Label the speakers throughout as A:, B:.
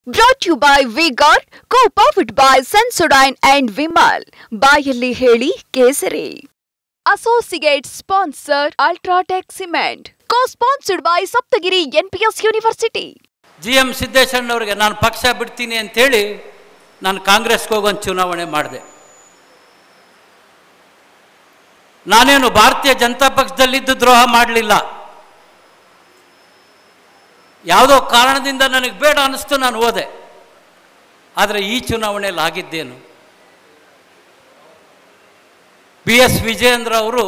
A: Brought to you by V-Guard, co-powered by Sensodyne and Vimal. ಬಾಯಲ್ಲಿ ಹೇಳಿ ಕೇಸರಿ. Associate sponsor Ultratech Cement. Co-sponsored by Saptagiri NPS University.
B: GM ಸಿದ್ದೇಶಣ್ಣವರಿಗೆ ನಾನು ಪಕ್ಷ ಬಿಡ್ತೀನಿ ಅಂತೇಳಿ ನಾನು ಕಾಂಗ್ರೆಸ್ಗೆ ಹೋಗೊಂದು ಚುನಾವಣೆ ಮಾಡಿದೆ. ನಾನೇನು ಭಾರತೀಯ ಜನತಾ ಪಕ್ಷದಲ್ಲಿದ್ದು ದ್ರೋಹ ಮಾಡಲಿಲ್ಲ. ಯಾವುದೋ ಕಾರಣದಿಂದ ನನಗೆ ಬೇಡ ಅನ್ನಿಸ್ತು, ನಾನು ಹೋದೆ. ಆದರೆ ಈ ಚುನಾವಣೆಯಲ್ಲಿ ಆಗಿದ್ದೇನು, BS ವಿಜಯೇಂದ್ರ ಅವರು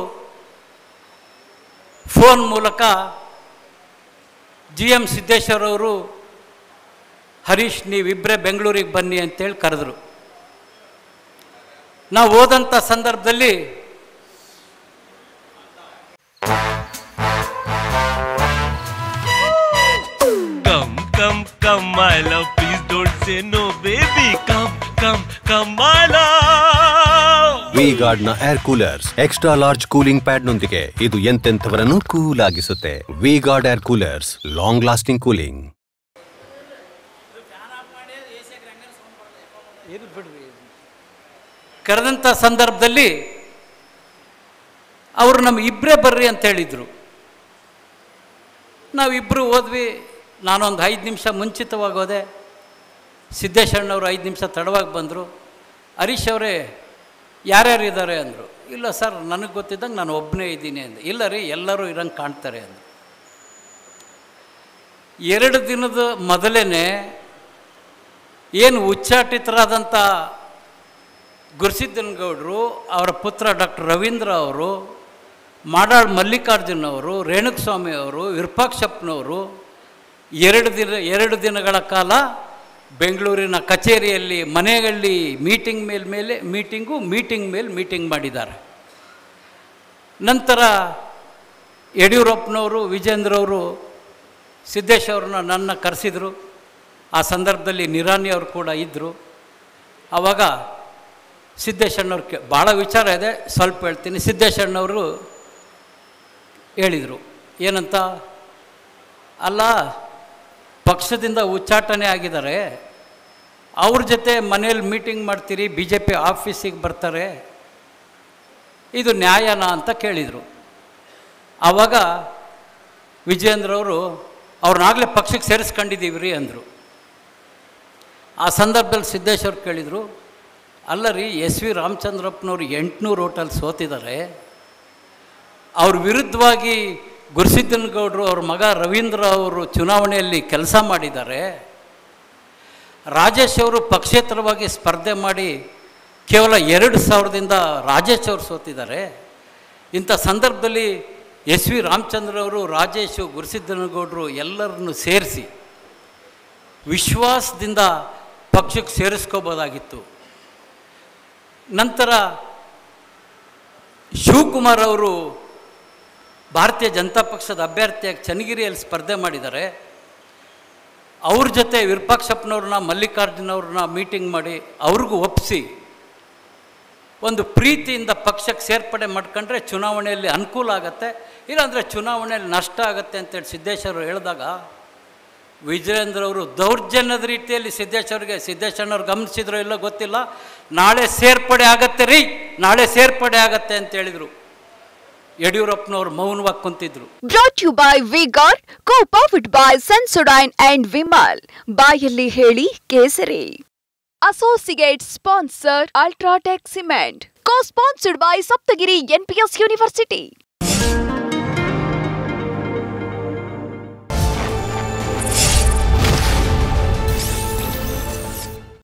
B: ಫೋನ್ ಮೂಲಕ GM ಸಿದ್ದೇಶ್ವರವರು, ಹರೀಶ್ ನೀವಿಬ್ಬರೇ ಬೆಂಗಳೂರಿಗೆ ಬನ್ನಿ ಅಂತೇಳಿ ಕರೆದರು. ನಾವು ಹೋದಂಥ ಸಂದರ್ಭದಲ್ಲಿ
C: Come, my love, please don't say no, baby. Come, my love.
D: V-Guard ನ air coolers extra large cooling pad ನೊಂದಿಗೆ ಇದು ಎಂತೆಂಥವರನ್ನು ಕೂಲ್ ಆಗಿಸುತ್ತೆ. V-Guard air coolers, long lasting cooling.
B: ಕರೆದಂಥ ಸಂದರ್ಭದಲ್ಲಿ ಅವರು ನಮ್ಮ ಇಬ್ಬರೇ ಬರ್ರಿ ಅಂತ ಹೇಳಿದರು. ನಾವಿಬ್ಬರು ಹೋದ್ವಿ. ನಾನೊಂದು 5 ನಿಮಿಷ ಮುಂಚಿತವಾಗಿ ಹೋದೆ. ಸಿದ್ದೇಶಣ್ಣವರು 5 ನಿಮಿಷ ತಡವಾಗಿ ಬಂದರು. ಹರೀಶ್ ಅವರೇ ಯಾರ್ಯಾರು ಇದ್ದಾರೆ ಅಂದರು. ಇಲ್ಲ ಸರ್, ನನಗೆ ಗೊತ್ತಿದ್ದಂಗೆ ನಾನು ಒಬ್ಬನೇ ಇದ್ದೀನಿ ಅಂದೆ. ಇಲ್ಲ ರೀ, ಎಲ್ಲರೂ ಇರಂಗೆ ಕಾಣ್ತಾರೆ ಅಂದರು. 2 ದಿನದ ಮೊದಲೇ ಏನು ಉಚ್ಚಾಟಿತರಾದಂಥ ಗುರುಸಿದ್ದನಗೌಡರು, ಅವರ ಪುತ್ರ ಡಾಕ್ಟರ್ ರವೀಂದ್ರ ಅವರು, ಮಾಡಾಳ್ ಮಲ್ಲಿಕಾರ್ಜುನ್ ಅವರು, ರೇಣುಕಸ್ವಾಮಿ ಅವರು, ವಿರೂಪಾಕ್ಷಪ್ಪನವರು 2 ದಿನಗಳ ಕಾಲ ಬೆಂಗಳೂರಿನ ಕಚೇರಿಯಲ್ಲಿ, ಮನೆಯಲ್ಲಿ ಮೀಟಿಂಗ್ ಮೇಲೆ ಮೀಟಿಂಗ್ ಮಾಡಿದ್ದಾರೆ. ನಂತರ ಯಡಿಯೂರಪ್ಪನವರು, ವಿಜೇಂದ್ರವರು ಸಿದ್ದೇಶ್ವರನ್ನ ನನ್ನ ಕರೆಸಿದರು. ಆ ಸಂದರ್ಭದಲ್ಲಿ ನಿರಾಣಿ ಅವರು ಕೂಡ ಇದ್ದರು. ಆವಾಗ ಸಿದ್ದೇಶಣ್ಣವ್ರು ಭಾಳ ವಿಚಾರ ಇದೆ, ಸ್ವಲ್ಪ ಹೇಳ್ತೀನಿ. ಸಿದ್ದೇಶಣ್ಣವರು ಹೇಳಿದರು ಏನಂತ, ಅಲ್ಲ ಪಕ್ಷದಿಂದ ಉಚ್ಚಾಟನೆ ಆಗಿದ್ದಾರೆ, ಅವ್ರ ಜೊತೆ ಮನೇಲಿ ಮೀಟಿಂಗ್ ಮಾಡ್ತೀರಿ, BJP ಆಫೀಸಿಗೆ ಬರ್ತಾರೆ, ಇದು ನ್ಯಾಯನಾ ಅಂತ ಕೇಳಿದರು. ಆವಾಗ ವಿಜಯೇಂದ್ರವರು ಅವ್ರನ್ನಾಗಲೇ ಪಕ್ಷಕ್ಕೆ ಸೇರಿಸ್ಕೊಂಡಿದ್ದೀವಿ ರೀ ಅಂದರು. ಆ ಸಂದರ್ಭದಲ್ಲಿ ಸಿದ್ದೇಶ್ವರ್ ಕೇಳಿದರು, ಅಲ್ಲ ರೀ, SV ರಾಮಚಂದ್ರಪ್ಪನವರು 800 ಓಟಲ್ಲಿ ಸೋತಿದ್ದಾರೆ, ಅವ್ರ ವಿರುದ್ಧವಾಗಿ ಗುರುಸಿದ್ದನಗೌಡರು ಅವ್ರ ಮಗ ರವೀಂದ್ರ ಅವರು ಚುನಾವಣೆಯಲ್ಲಿ ಕೆಲಸ ಮಾಡಿದ್ದಾರೆ, ರಾಜೇಶ್ ಅವರು ಪಕ್ಷೇತರವಾಗಿ ಸ್ಪರ್ಧೆ ಮಾಡಿ ಕೇವಲ 2000ದಿಂದ ರಾಜೇಶ್ ಅವರು ಸೋತಿದ್ದಾರೆ. ಇಂಥ ಸಂದರ್ಭದಲ್ಲಿ SV ರಾಮಚಂದ್ರವರು, ರಾಜೇಶು, ಗುರುಸಿದ್ದನಗೌಡರು ಎಲ್ಲರನ್ನು ಸೇರಿಸಿ ವಿಶ್ವಾಸದಿಂದ ಪಕ್ಷಕ್ಕೆ ಸೇರಿಸ್ಕೋಬೋದಾಗಿತ್ತು. ನಂತರ ಶಿವಕುಮಾರ್ ಅವರು ಭಾರತೀಯ ಜನತಾ ಪಕ್ಷದ ಅಭ್ಯರ್ಥಿಯಾಗಿ ಚನ್ನಗಿರಿಯಲ್ಲಿ ಸ್ಪರ್ಧೆ ಮಾಡಿದ್ದಾರೆ. ಅವ್ರ ಜೊತೆ ವಿರೂಪಾಕ್ಷಪ್ಪನವ್ರನ್ನ, ಮಲ್ಲಿಕಾರ್ಜುನವ್ರನ್ನ ಮೀಟಿಂಗ್ ಮಾಡಿ ಅವ್ರಿಗೂ ಒಪ್ಪಿಸಿ ಒಂದು ಪ್ರೀತಿಯಿಂದ ಪಕ್ಷಕ್ಕೆ ಸೇರ್ಪಡೆ ಮಾಡ್ಕೊಂಡ್ರೆ ಚುನಾವಣೆಯಲ್ಲಿ ಅನುಕೂಲ ಆಗುತ್ತೆ, ಇಲ್ಲಾಂದರೆ ಚುನಾವಣೆಯಲ್ಲಿ ನಷ್ಟ ಆಗುತ್ತೆ ಅಂತೇಳಿ ಸಿದ್ದೇಶ್ವರು ಹೇಳಿದಾಗ ವಿಜಯೇಂದ್ರವರು ದೌರ್ಜನ್ಯದ ರೀತಿಯಲ್ಲಿ ಸಿದ್ದೇಶಣ್ಣವ್ರು ಗಮನಿಸಿದ್ರು ಇಲ್ಲೋ ಗೊತ್ತಿಲ್ಲ, ನಾಳೆ ಸೇರ್ಪಡೆ ಆಗತ್ತೆ ರೀ, ನಾಳೆ ಸೇರ್ಪಡೆ ಆಗತ್ತೆ ಅಂತ ಹೇಳಿದರು. ಯಡಿಯೂರಪ್ಪನವರು ಮೌನವಾಗಿ ಕುಂತಿದ್ರು.
A: Brought to you by V-Guard, co-powered by Sensodyne and Vimal. ಬಾಯಲ್ಲಿ ಹೇಳಿ ಕೇಸರಿ. Associate sponsor Ultratech Cement. Co-sponsored by Saptagiri NPS University.